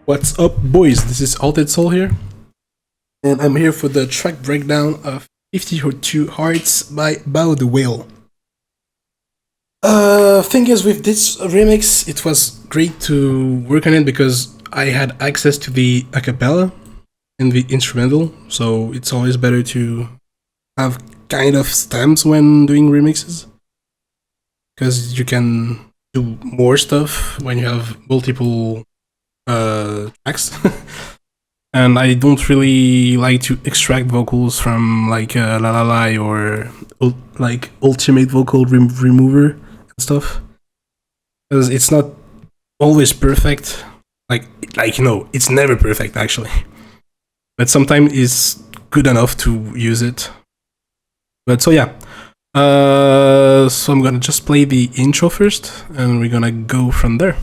What's up, boys? This is Altered Soul here, and I'm here for the track breakdown of 52 Hearts by Bao the Whale. Thing is, with this remix, it was great to work on it because I had access to the acapella and the instrumental, so it's always better to have kind of stamps when doing remixes because you can do more stuff when you have multiple tracks. And I don't really like to extract vocals from like La La La or like Ultimate Vocal Remover and stuff, because it's not always perfect. Like it's never perfect actually, but sometimes it's good enough to use it. But so yeah, so I'm gonna just play the intro first, and we're gonna go from there.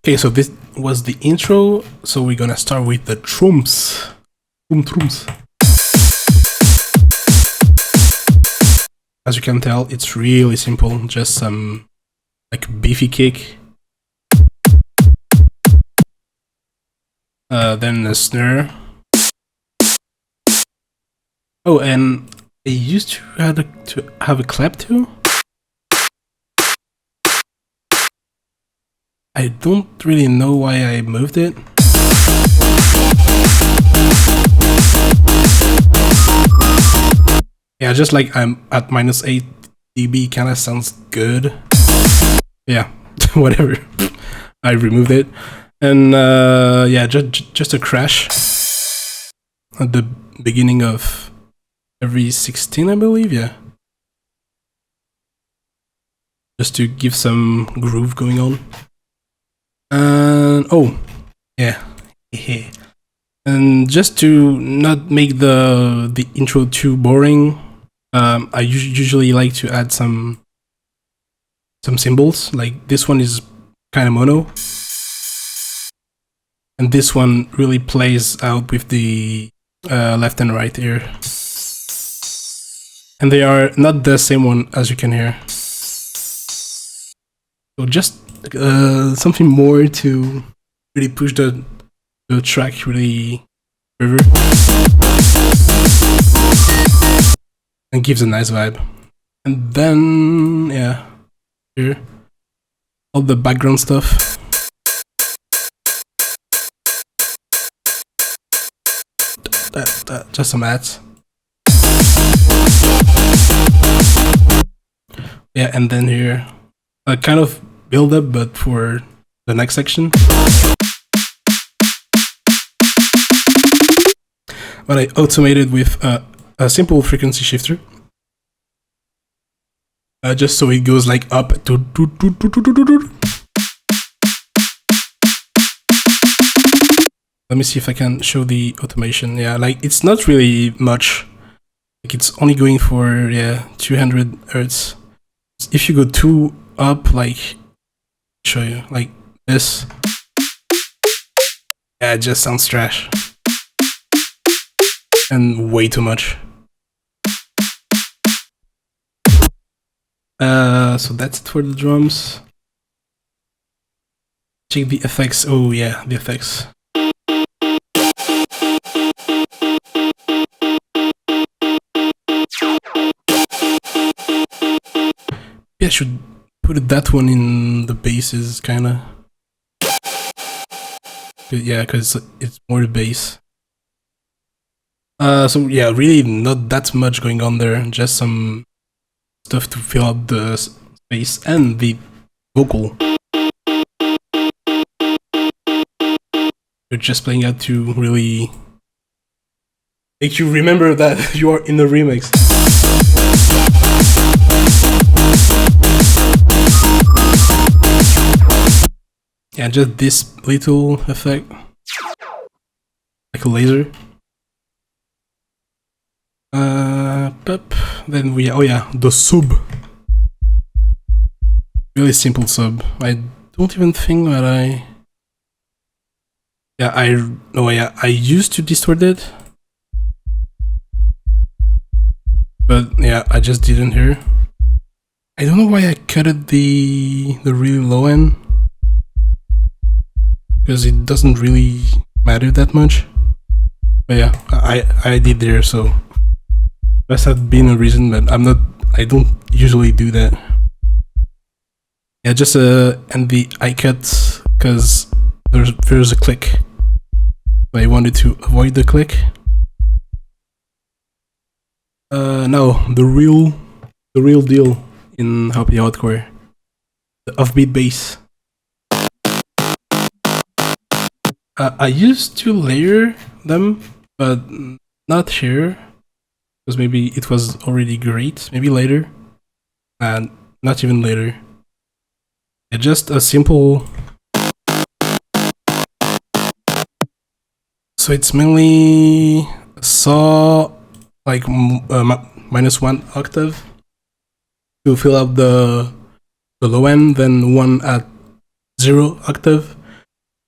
Okay, so this was the intro, so we're gonna start with the trumps. Trumps. As you can tell, it's really simple, just some like beefy kick. Then a snare. Oh, and I used to have a clap too. I don't really know why I moved it. Yeah, just like I'm at -8 dB, kinda sounds good. Yeah, whatever. I removed it. And yeah, just a crash at the beginning of every 16, I believe, yeah. Just to give some groove going on. And oh, yeah. And just to not make the intro too boring, I usually like to add some cymbals. Like this one is kind of mono, and this one really plays out with the left and right ear, and they are not the same one, as you can hear. So just something more to really push the track really further and gives a nice vibe. And then yeah, here all the background stuff. That just some ads. Yeah, and then here a kind of build up, but for the next section. But I automated with a simple frequency shifter, just so it goes like up. Let me see if I can show the automation. Yeah, like it's not really much. Like it's only going for 200 hertz. If you go 2 up, like show you like this, yeah, it just sounds trash and way too much. So that's it for the drums. Check the effects. Oh yeah, the effects. Yeah, I should put that one in the basses, kinda. Yeah, because it's more the bass. So yeah, really not that much going on there. Just some stuff to fill up the space and the vocal. You're just playing out to really make you remember that you are in the remix. Yeah, just this little effect, like a laser. Then we, oh yeah, the sub. Really simple sub. I don't even think that I used to distort it. But yeah, I just didn't hear. I don't know why I cut it the really low end. Because it doesn't really matter that much. But yeah, I did there, so must have been a reason, but I don't usually do that. Yeah, just and the I cut because there's a click. I wanted to avoid the click. No, the real deal in Happy Hardcore, the offbeat bass. I used to layer them, but not here, because maybe it was already great. Maybe later, and not even later. Yeah, just a simple. So it's mainly saw like -1 octave to fill up the low end, then one at 0 octave,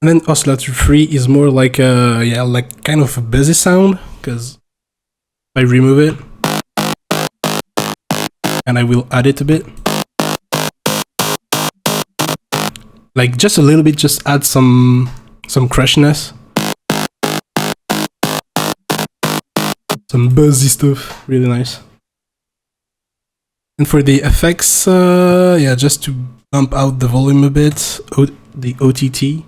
and then oscillator 3 is more like a like kind of a busy sound, because if I remove it and I will add it a bit, like just a little bit, just add some crashiness, some buzzy stuff, really nice. And for the effects, yeah, just to bump out the volume a bit, the OTT,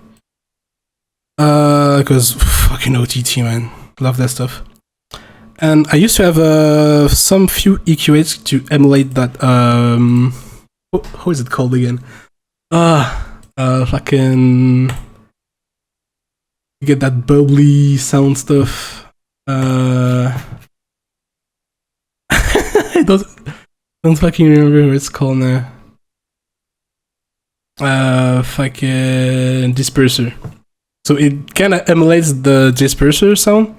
because fucking OTT, man, love that stuff. And I used to have some few EQAs to emulate that. How is it called again? Fucking you get that bubbly sound stuff. I don't fucking remember what it's called now. Fucking disperser. So it kind of emulates the disperser sound,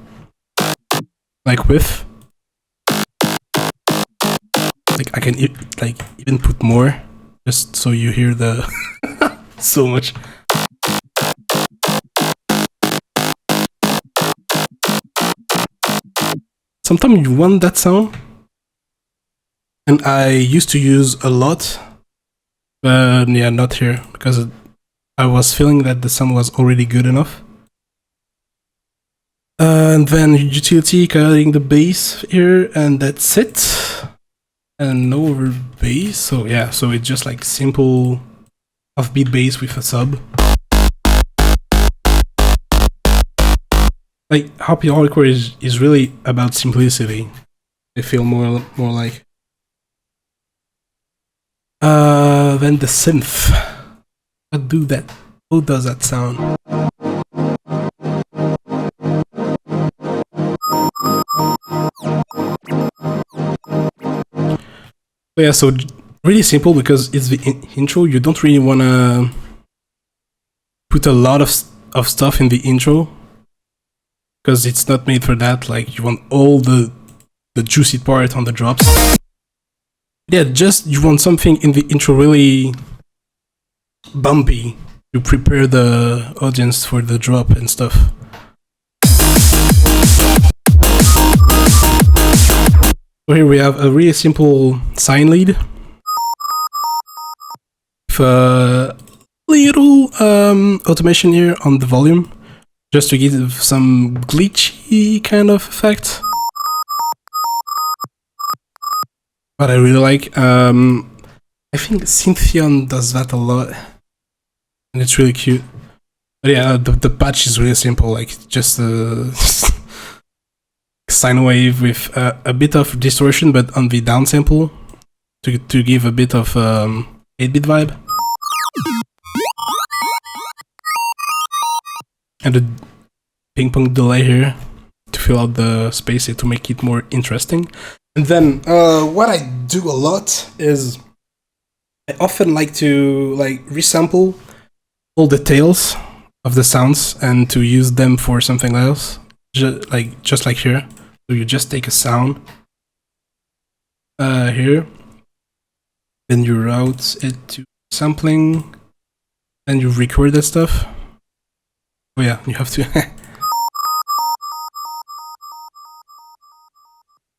like whiff. Like I can even put more, just so you hear the so much. Sometimes you want that sound, and I used to use a lot, but yeah, not here, because I was feeling that the sound was already good enough. And then utility, cutting the bass here, and that's it. And no over bass, so yeah, so it's just like simple offbeat bass with a sub. Like Happy Hardcore is really about simplicity. I feel more like. Then the synth. How does that sound? So yeah, so really simple, because it's the intro. You don't really wanna put a lot of stuff in the intro, because it's not made for that. Like you want all the juicy part on the drops. Yeah, just you want something in the intro really bumpy to prepare the audience for the drop and stuff. So here we have a really simple sine lead with a little automation here on the volume, just to give some glitchy kind of effect. What I really like, I think Syntheon does that a lot, and it's really cute. But yeah, the patch is really simple, like just a sine wave with a bit of distortion, but on the downsample to give a bit of 8-bit vibe. And the ping pong delay here to fill out the space to make it more interesting. And then what I do a lot is I often like to resample all the tails of the sounds and to use them for something else, just like here. So you just take a sound here. Then you route it to sampling. Then you record that stuff. Oh yeah, you have to.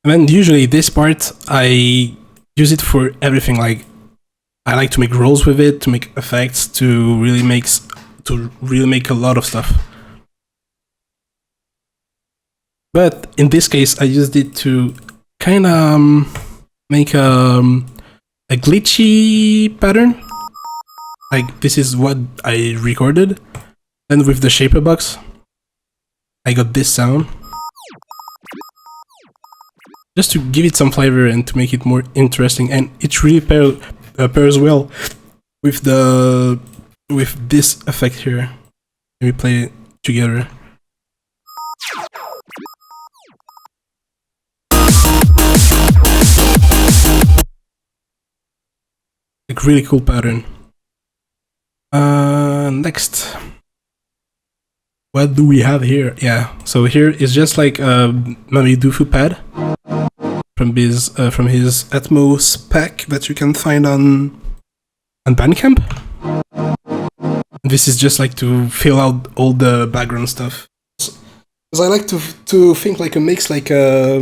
And then usually this part, I use it for everything. Like, I like to make rolls with it, to make effects, to really make a lot of stuff. But in this case, I used it to kind of make a glitchy pattern. Like, this is what I recorded. Then with the shaper box, I got this sound. Just to give it some flavor and to make it more interesting, and it really pairs well with this effect here. Let me play it together. Like, really cool pattern. Next, what do we have here? Yeah, so here is just like a Mami Dufu pad from his Atmos pack that you can find on Bandcamp. This is just like to fill out all the background stuff. Because I like to think like a mix, like a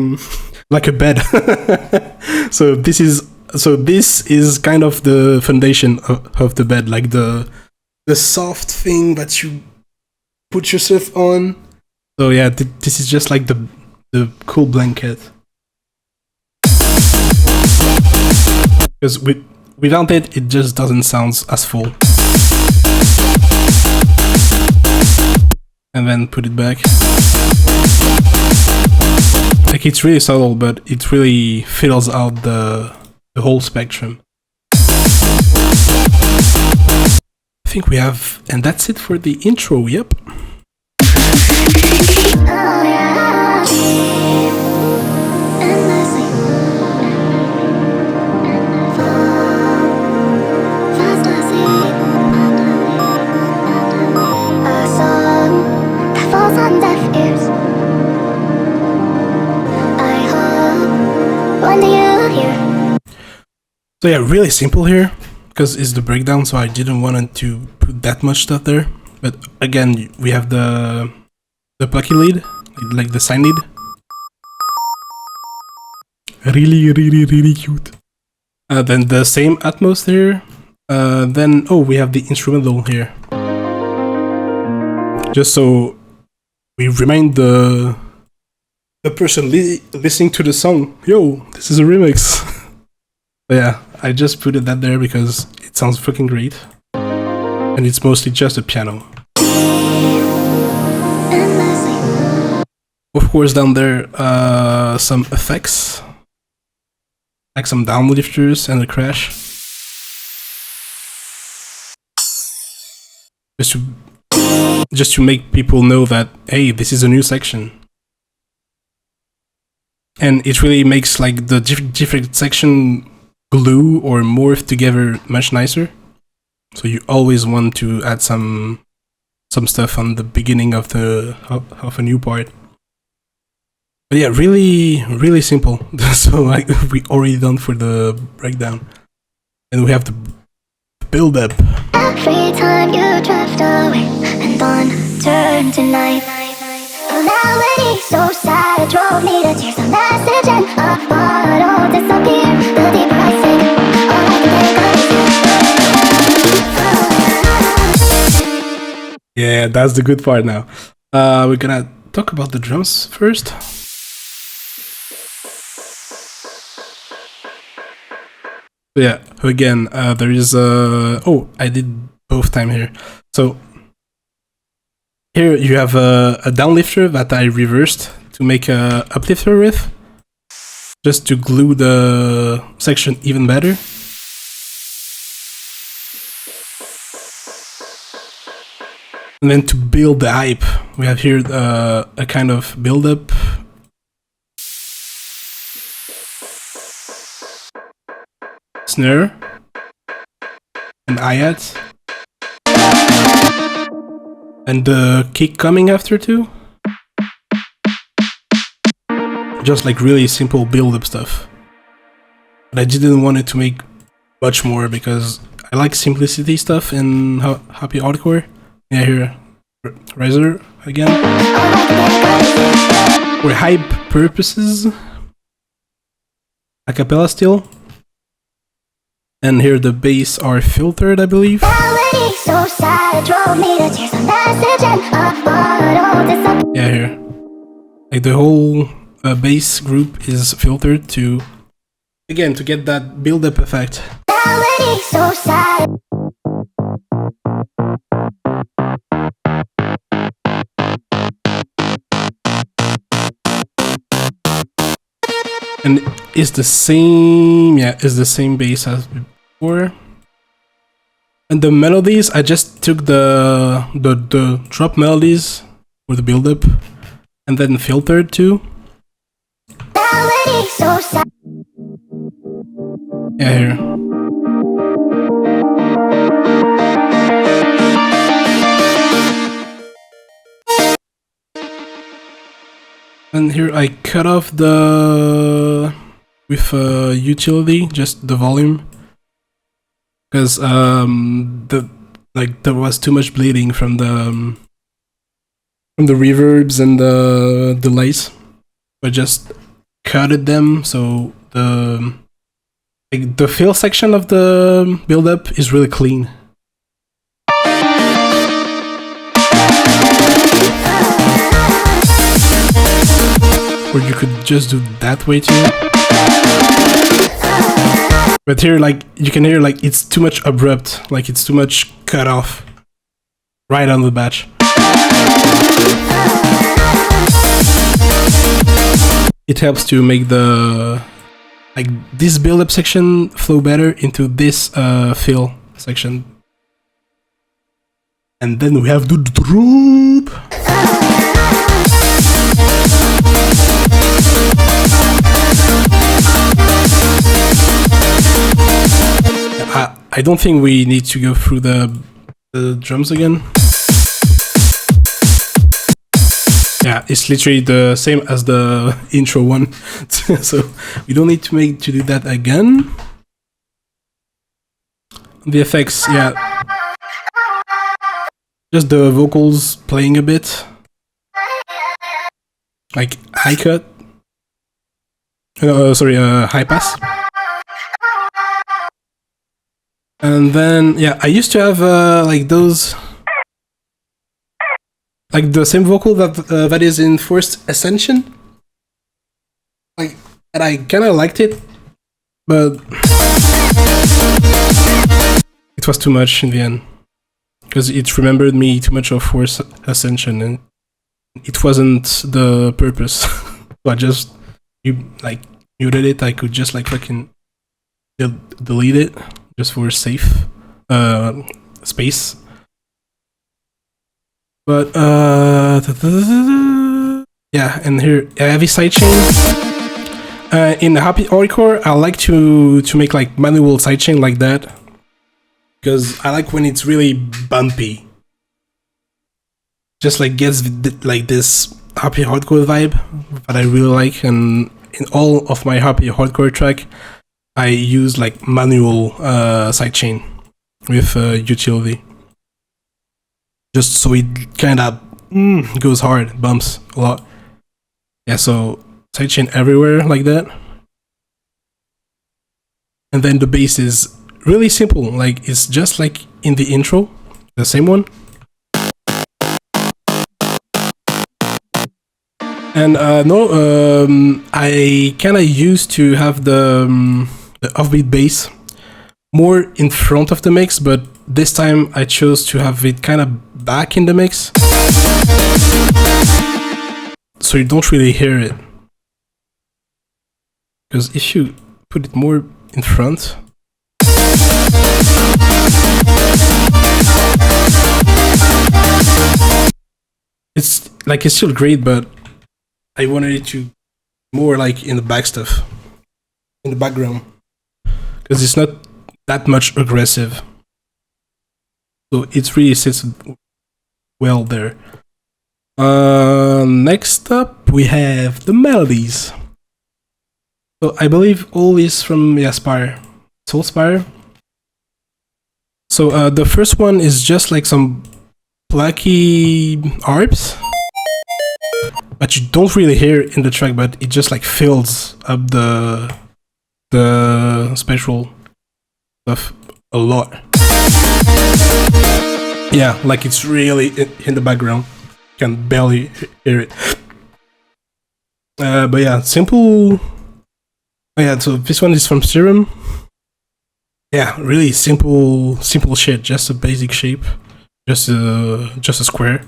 bed. So this is kind of the foundation of the bed, like the soft thing that you put yourself on. So yeah, this is just like the cool blanket. Because without it, it just doesn't sound as full. And then put it back. Like, it's really subtle, but it really fills out the whole spectrum. I think we have, and that's it for the intro, yep. So yeah, really simple here, because it's the breakdown, so I didn't want to put that much stuff there. But again, we have the plucky lead, like the sine lead. Really cute. Then the same Atmos here. Then, oh, we have the instrumental here. Just so we remind the person listening to the song, yo, this is a remix. But yeah, I just put that there because it sounds fucking great. And it's mostly just a piano. Of course, down there, some effects. Like some downlifters and a crash. Just to make people know that, hey, this is a new section. And it really makes like the different section glue or morph together much nicer. So you always want to add some stuff on the beginning of a new part. But yeah, really simple. So like we already done for the breakdown, and we have the build up. Every time you drift away and dawn turn to night. Reality so sad, it drove me to tears. A message and a bottle disappear. The deeper I sink, all I can think of. Yeah, that's the good part now. We're gonna talk about the drums first. So yeah, again, there is oh, I did both time here. So here you have a downlifter that I reversed to make a uplifter with, just to glue the section even better. And then to build the hype, we have here a kind of build up. Snare and hi-hat, and the kick coming after too. Just like really simple build-up stuff. but I didn't want it to make much more because I like simplicity stuff in happy hardcore. Yeah, here, Riser again. For hype purposes, a cappella still. And here the bass are filtered, I believe. Yeah, here. Like the whole bass group is filtered to, again, to get that build-up effect. And it's the same, yeah, it's the same bass as before. And the melodies, I just took the drop melodies for the build-up and then filtered too. Yeah, here. And here I cut off the with utility, just the volume, because there was too much bleeding from the reverbs and the delays. I just cutted them so the fill section of the build-up is really clean. Or you could just do that way too. But here, like, you can hear, like, it's too much abrupt, like, it's too much cut off right on the batch. It helps to make the, like, this build-up section flow better into this fill section. And then we have the drop. I don't think we need to go through the drums again. Yeah, it's literally the same as the intro one, so we don't need to do that again. The effects, yeah, just the vocals playing a bit, like high cut. High pass. And then, yeah, I used to have like those, like the same vocal that is in Forced Ascension. Like, and I kind of liked it, but it was too much in the end because it remembered me too much of Forced Ascension, and it wasn't the purpose. So I just muted it. I could just like fucking delete it. Just for safe space. But yeah, and here a heavy sidechain. In the happy hardcore, I like to make like manual sidechain like that, because I like when it's really bumpy. Just like gets like this happy hardcore vibe that I really like, and in all of my happy hardcore track, I use like manual sidechain with utility, just so it kind of goes hard, bumps a lot. Yeah, so sidechain everywhere like that. And then the bass is really simple, like it's just like in the intro, the same one. And I kind of used to have the offbeat bass more in front of the mix, but this time I chose to have it kind of back in the mix, so you don't really hear it. Because if you put it more in front, it's still great, but I wanted it to more like in the back stuff, in the background, because it's not that much aggressive, so it really sits well there. Next up we have the melodies. So I believe all is from Spire, Soul Spire. So the first one is just like some plucky harps, but you don't really hear it in the track, but it just like fills up the spectral stuff a lot. Yeah, like it's really in the background. You can barely hear it. But yeah, simple. Oh yeah, so this one is from Serum. Yeah, really simple shit. Just a basic shape, just a square.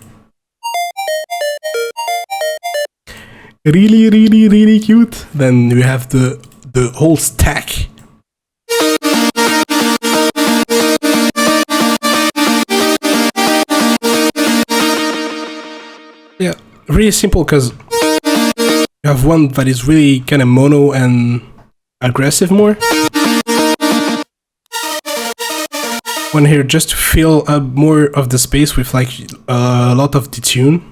Really cute. Then we have the whole stack. Yeah, really simple because you have one that is really kind of mono and aggressive more. One here just to fill up more of the space with like a lot of detune.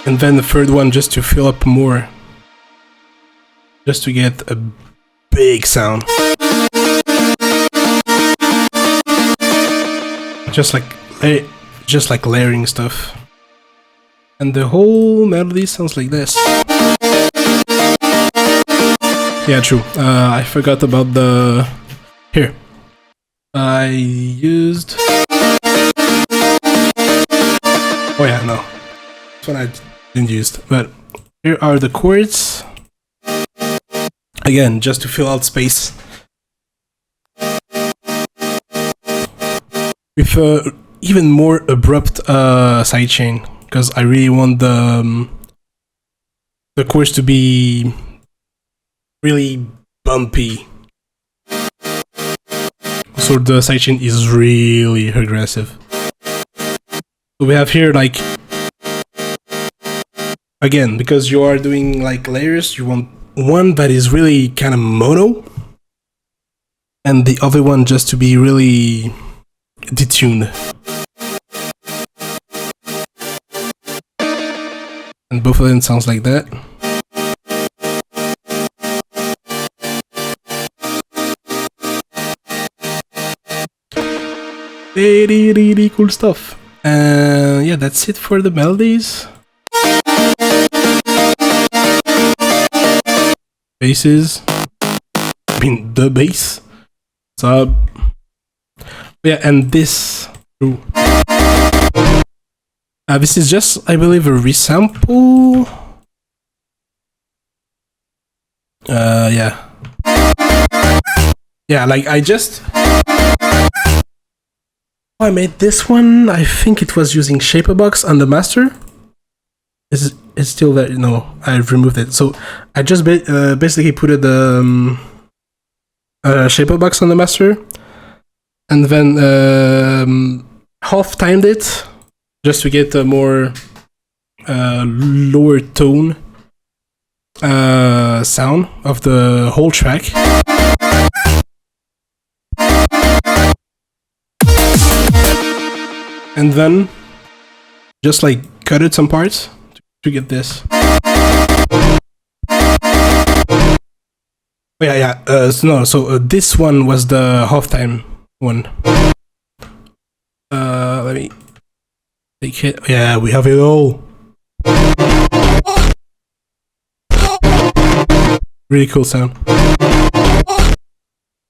And then the third one just to fill up more. Just to get a big sound. Just like layering stuff. And the whole melody sounds like this. Yeah, true. I forgot about the... Here. I used... Oh yeah, no. This one I didn't use. But here are the chords. Again, just to fill out space. With even more abrupt sidechain. Because I really want the chords to be really bumpy. So the sidechain is really aggressive. So we have here like, again, because you are doing like layers, you want one that is really kind of mono, and the other one just to be really detuned. And both of them sounds like that. Really cool stuff. Yeah, that's it for the melodies. Basses. I mean, the bass. Sub. Yeah, and this. Ooh. This is just, I believe, a resample. Yeah. Yeah, like I just... I made this one. I think it was using Shaperbox on the master. It's still there. No, I've removed it. So I just basically put the Shaperbox on the master, and then half timed it just to get a more lower tone sound of the whole track. And then just like cut it some parts to get this. Oh, yeah. So this one was the halftime one. Let me take it. Yeah, we have it all. Really cool sound.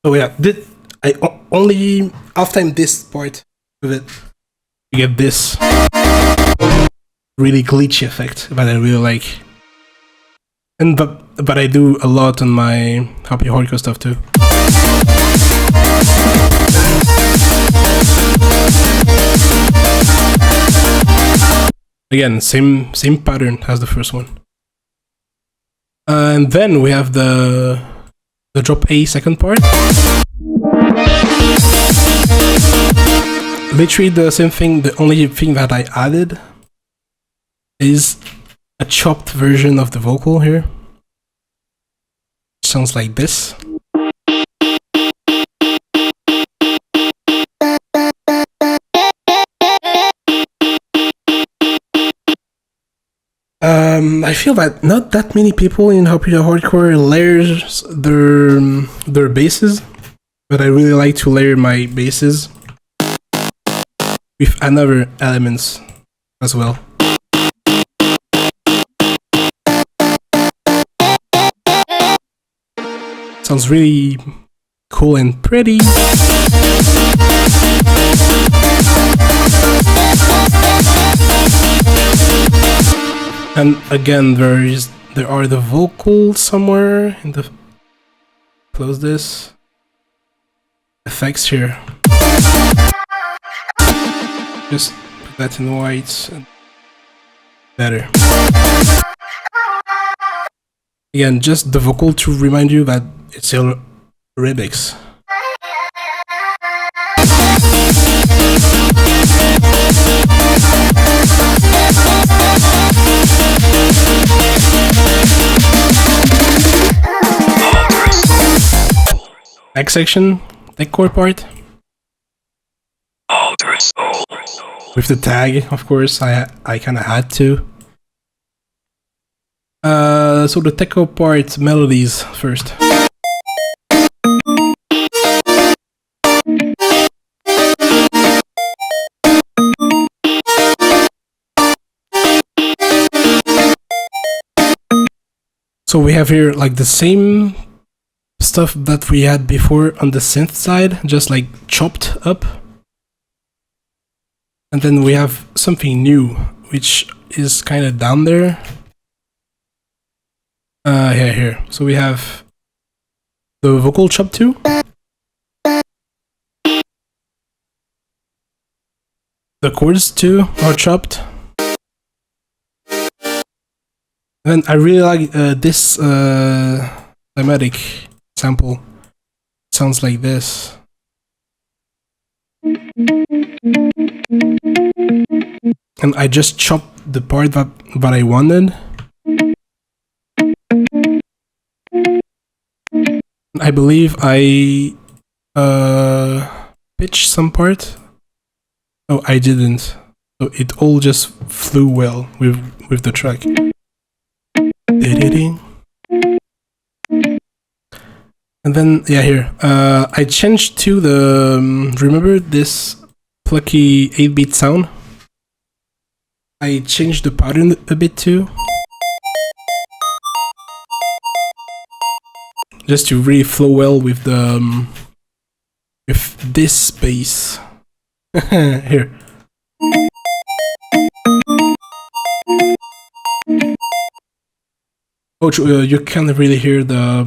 Oh yeah, I only halftime this part of it. You get this really glitchy effect that I really like. And but I do a lot on my happy hardcore stuff too. Again, same pattern as the first one. And then we have the drop A second part. Literally the same thing. The only thing that I added is a chopped version of the vocal here. Sounds like this. I feel that not that many people in hardcore layers their basses, but I really like to layer my basses with another elements as well. Sounds really cool and pretty. And again, there are the vocals somewhere in the close this effects here. Just put that in white and better. Again, just the vocal to remind you that it's a remix. Next section, tech core part. With the tag, of course, I kind of had to. So the tech core part, melodies first. So we have here like the same stuff that we had before on the synth side, just like chopped up. And then we have something new, which is kind of down there. Yeah, here. So we have the vocal chop too. The chords too are chopped. And I really like this thematic sample. Sounds like this. And I just chopped the part that I wanted. I believe I pitched some part. Oh, I didn't. So it all just flew well with the track. And then, yeah, here. I changed to the... remember this plucky 8-beat sound? I changed the pattern a bit too. Just to really flow well with the... with this bass. Here. Oh, you can't really hear the...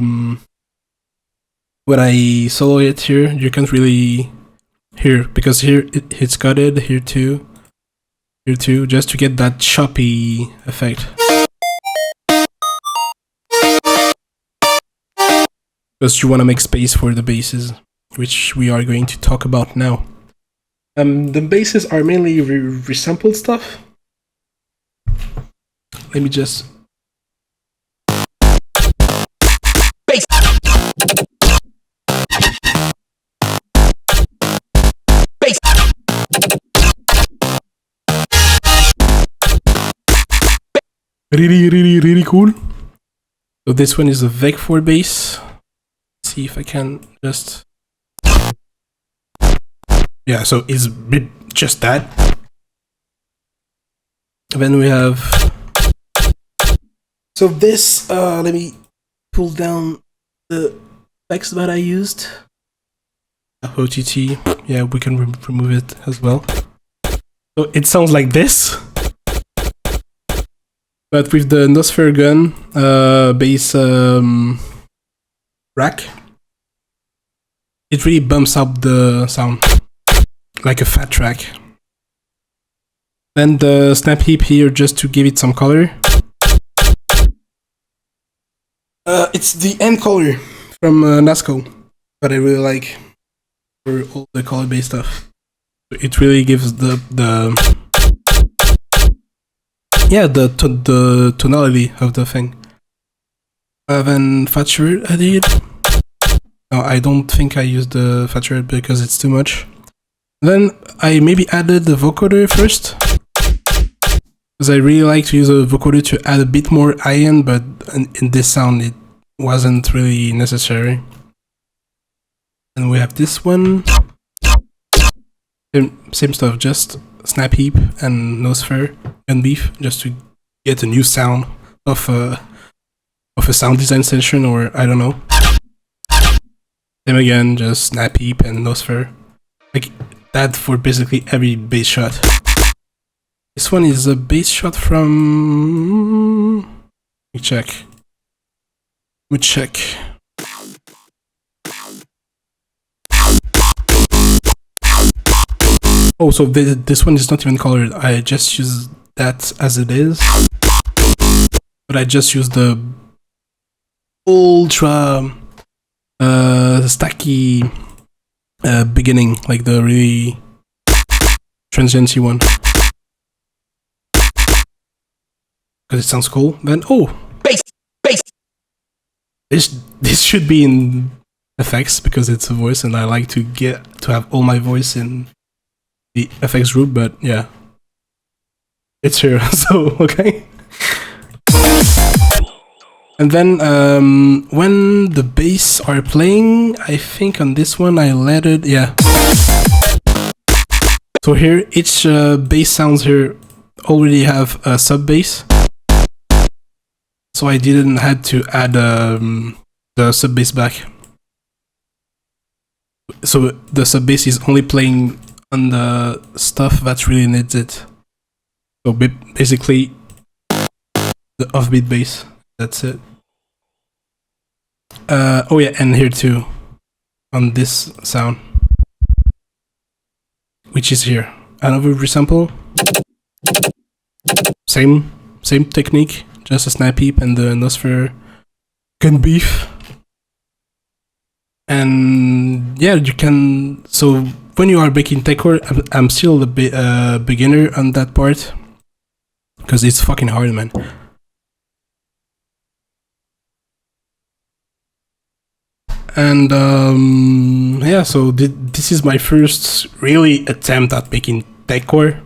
when I solo it here, you can't really hear, because here it's got it, here too, just to get that choppy effect. Because you want to make space for the basses, which we are going to talk about now. The basses are mainly resampled stuff. Let me just... bass. Bass. Really cool. So this one is a VEC 4 bass. Let's see if I can just... yeah, so it's just that. And then we have... so this, let me pull down the effects that I used. OTT, yeah, we can remove it as well. So it sounds like this. But with the Nosfer gun bass rack, it really bumps up the sound. Like a fat track. Then the snap heap here just to give it some color. It's the end color from Nasco that I really like for all the color based stuff. It really gives the tonality of the thing. Then Fatcher added. No, I don't think I used the Fatcher because it's too much. Then I maybe added the vocoder first. because I really like to use a vocoder to add a bit more high end, but in this sound it wasn't really necessary. And we have this one. Same stuff, just snap heap and nose fair and beef, just to get a new sound of a sound design session, or I don't know. Same again, just snap heap and nose fair, like that for basically every bass shot. This one is a bass shot from. Let me check. Oh, so this one is not even colored. I just use that as it is, but I just use the ultra stacky beginning, like the really transiency one, because it sounds cool. Then bass. This should be in effects because it's a voice, and I like to have all my voice in the FX group, but yeah, it's here, so okay. And then when the bass are playing, I think on this one I let it, yeah. So here, each bass sounds here already have a sub bass, so I didn't had to add the sub bass back. So the sub bass is only playing on the stuff that really needs it. So basically the offbeat bass, that's it. Oh yeah, and here too, on this sound, which is here, another resample. Same technique, just a snap heap and the nosphere can beef. And yeah, you can, so when you are making techcore, I'm still a bit beginner on that part, because it's fucking hard, man. And yeah, so this is my first really attempt at making techcore.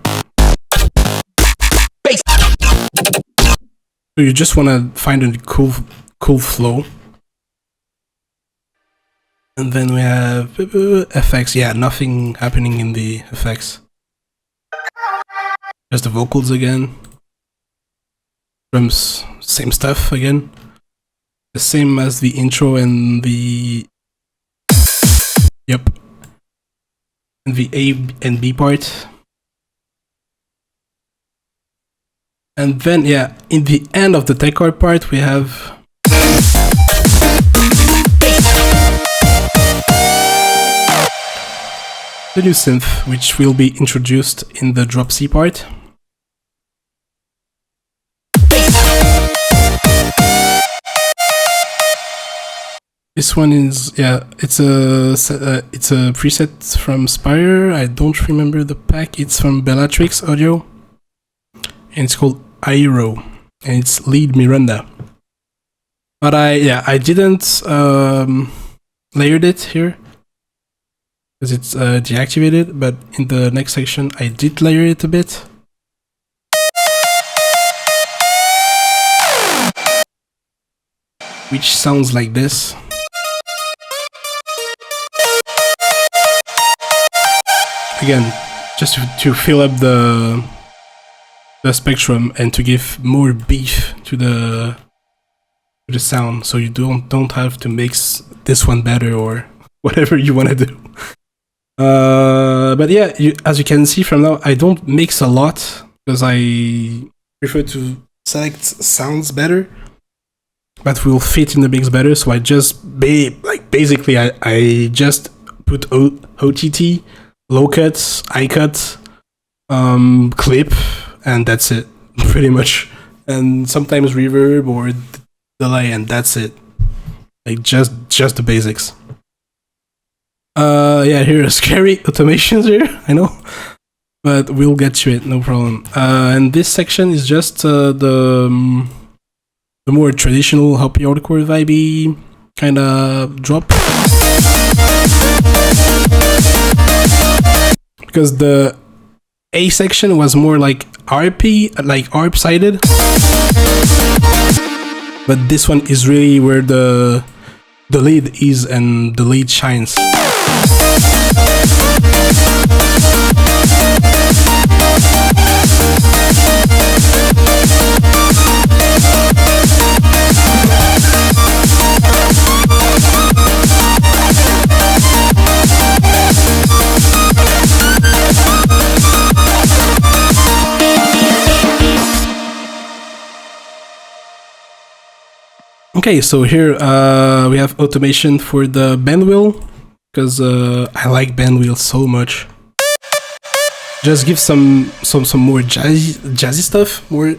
So you just want to find a cool flow. And then we have effects. Yeah, nothing happening in the effects. Just the vocals again. Drums, same stuff again. The same as the intro and the... Yep. And the A and B part. And then, yeah, in the end of the techcore part, we have... the new synth, which will be introduced in the drop C part. This one is, yeah, it's a preset from Spire. I don't remember the pack. It's from Bellatrix Audio, and it's called Aero, and it's lead Miranda. But I didn't layered it here, because it's deactivated, but in the next section I did layer it a bit. Which sounds like this. Again, just to fill up the spectrum and to give more beef to the sound, so you don't have to mix this one better or whatever you want to do. But yeah, as you can see from now, I don't mix a lot because I prefer to select sounds better that will fit in the mix better. So I just basically I just put OTT, low cuts, high cut, clip, and that's it, pretty much. And sometimes reverb or delay, and that's it. Like just the basics. Yeah, here are scary automations here, I know, but we'll get to it, no problem. And this section is just the more traditional happy hardcore vibey kind of drop, because the A section was more like RP, like ARP sided. But this one is really where the lead is and the lead shines. Okay, so here we have automation for the band wheel, because I like band wheel so much. Just give some more jazzy stuff. More.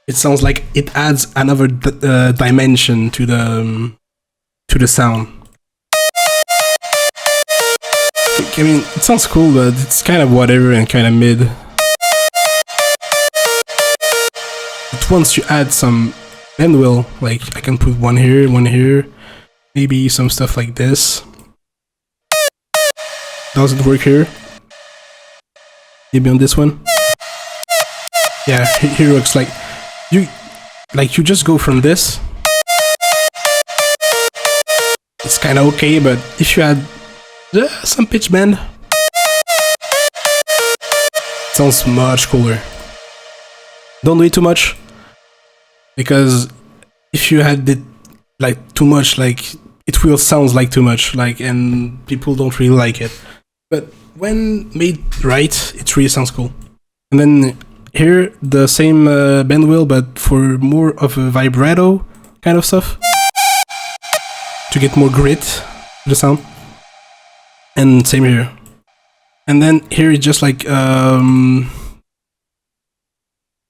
It sounds like it adds another dimension to the sound. I mean, it sounds cool, but it's kind of whatever and kind of mid. But once you add some band wheel, like I can put one here, maybe some stuff like this. Doesn't work here. Maybe on this one. Yeah, here looks like you just go from this. It's kind of okay, but if you add some pitch bend, it sounds much cooler. Don't do it too much, because if you had it like too much, like it will sound like too much, like, and people don't really like it. But when made right, it really sounds cool. And then here the same bend wheel, but for more of a vibrato kind of stuff, to get more grit to the sound. And same here. And then here it's just like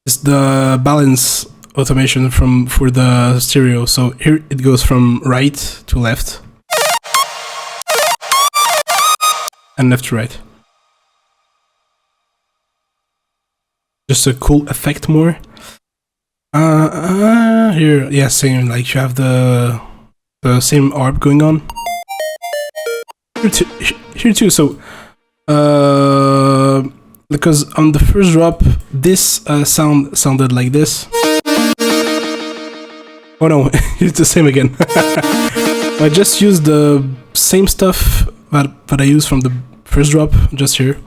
it's the balance automation for the stereo. So here it goes from right to left and left to right. Just a cool effect more. Here, yeah, same. Like you have the same ARP going on. Here too. So, because on the first drop, this sounded like this. Oh no, it's the same again. I just used the same stuff that I used from the first drop, just here,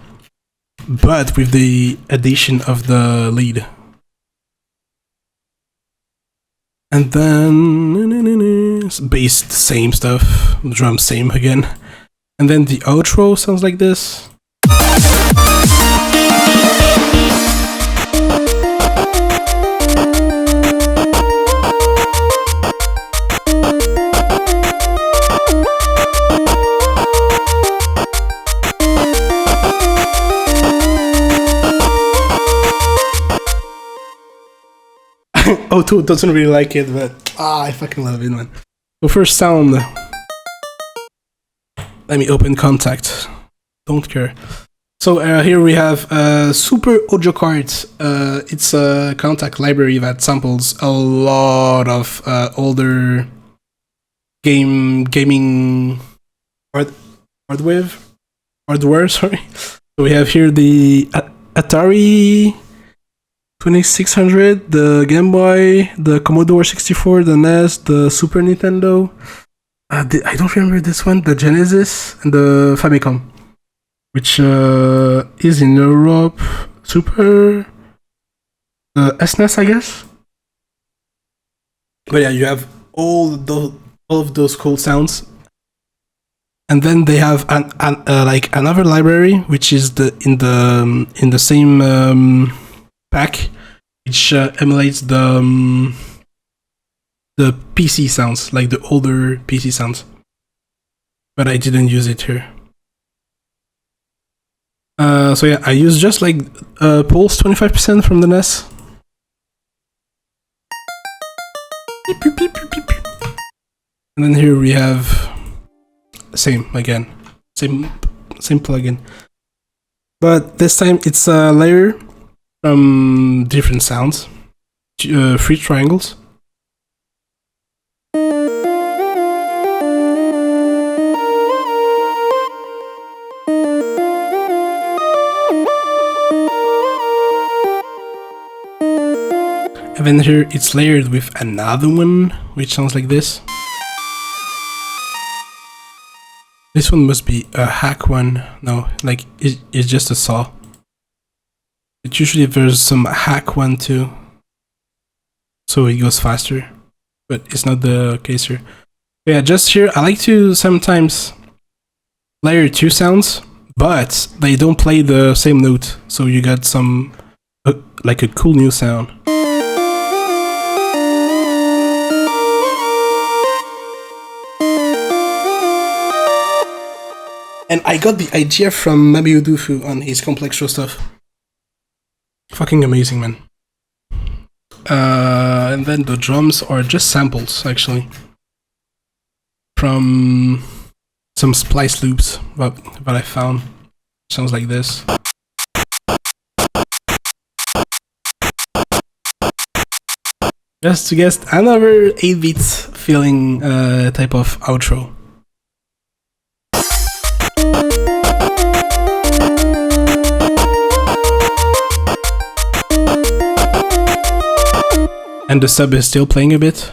but with the addition of the lead. And then bass, same stuff, drum, same again. And then the outro sounds like this. O2 doesn't really like it, but I fucking love it, man. So first sound. Let me open Contact. Don't care. So here we have Super Audio Cards. It's a Contact library that samples a lot of older gaming hardware. Sorry. So we have here the Atari 2600, the Game Boy, the Commodore 64, the NES, the Super Nintendo. I don't remember this one, the Genesis, and the Famicom, which is in Europe. Super, the SNES, I guess. But yeah, you have all of those cool sounds. And then they have like another library, which is in the same pack, which emulates the PC sounds, like the older PC sounds. But I didn't use it here. So yeah, I use just like Pulse 25% from the NES. And then here we have same again, same plugin, but this time it's a layer from different sounds, 3 triangles. And then here it's layered with another one, which sounds like this. This one must be a hack one. No, like it's just a saw. But usually there's some hack one too, so it goes faster. But it's not the case here. Yeah, just here I like to sometimes layer two sounds, but they don't play the same note, so you got some like a cool new sound. And I got the idea from Mabiudufu on his complex show stuff. Fucking amazing, man. And then the drums are just samples, actually, from some splice loops that I found. Sounds like this. Just to guess, another 8-bit feeling type of outro. And the sub is still playing a bit.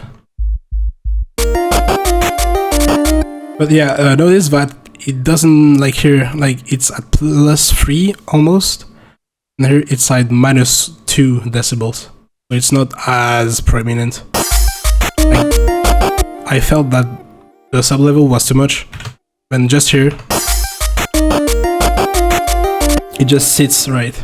But yeah, notice that it doesn't, like here, like it's at +3 almost. And here it's at -2 decibels. So it's not as prominent. Like, I felt that the sub level was too much. And just here, it just sits right.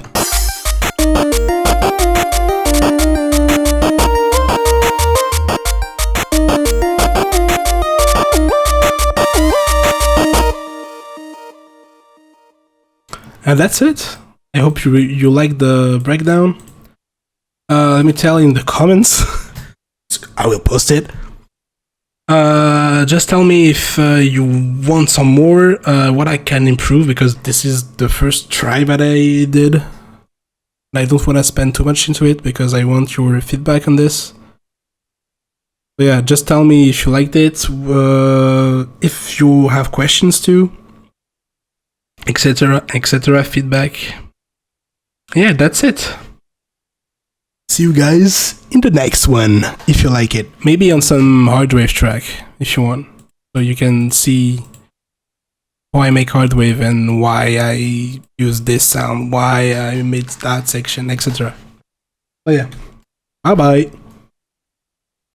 And that's it. I hope you like the breakdown. Let me tell in the comments. I will post it. Just tell me if you want some more, what I can improve, because this is the first try that I did. And I don't want to spend too much into it because I want your feedback on this. But yeah, just tell me if you liked it, if you have questions too, etc, etc, feedback. Yeah, that's it. See you guys in the next one, if you like it. Maybe on some hardwave track, if you want. So you can see how I make hardwave and why I use this sound, why I made that section, etc. Oh yeah. Bye bye.